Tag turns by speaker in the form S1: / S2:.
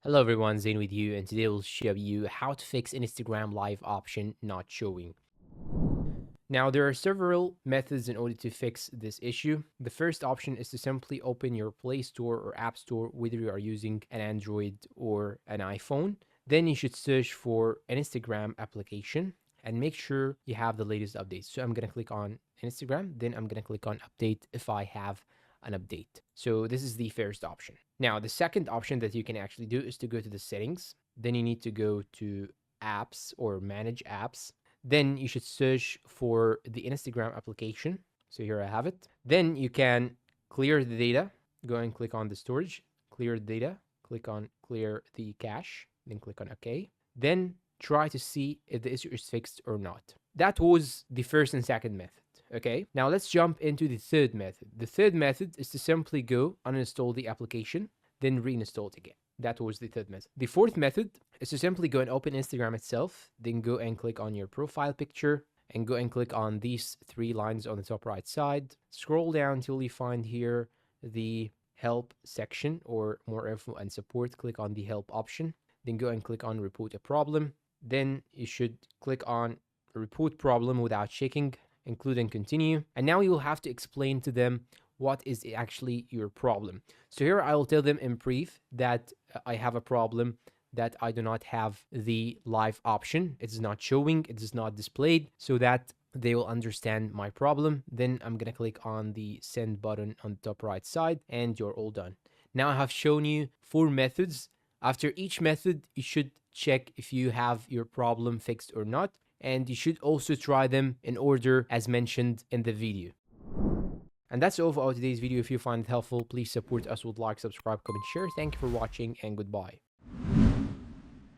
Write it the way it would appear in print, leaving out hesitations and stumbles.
S1: Hello everyone, Zain with you, and today we'll show you how to fix Instagram live option not showing. Now, there are several methods in order to fix this issue. The first option is to simply open your Play Store or App Store, whether you are using an Android or an iPhone. Then you should search for an Instagram application and make sure you have the latest updates. So I'm going to click on Instagram, then I'm going to click on update if I have an update. So this is the first option. Now, the second option that you can actually do is to go to the settings. Then you need to go to apps or manage apps. Then you should search for the Instagram application. So here I have it. Then you can clear the data. Go and click on the storage, clear the data, click on clear the cache, then click on OK. Then try to see if the issue is fixed or not. That was the first and second method. Okay, now let's jump into the third method. The third method is to simply go uninstall the application, then reinstall it again. That was the third method. The fourth method is to simply go and open Instagram itself, then go and click on your profile picture and go and click on these three lines on the top right side. Scroll down until you find here the help section or more info and support. Click on the help option, then go and click on report a problem. Then you should click on report problem without checking, include and continue. And now you will have to explain to them what is actually your problem. So here I will tell them in brief that I have a problem that I do not have the live option. It is not showing, it is not displayed, so that they will understand my problem. Then I'm gonna click on the send button on the top right side and you're all done. Now I have shown you 4 methods. After each method, you should check if you have your problem fixed or not. And you should also try them in order as mentioned in the video. And that's all for today's video. If you find it helpful, please support us with like, subscribe, comment, share. Thank you for watching and goodbye.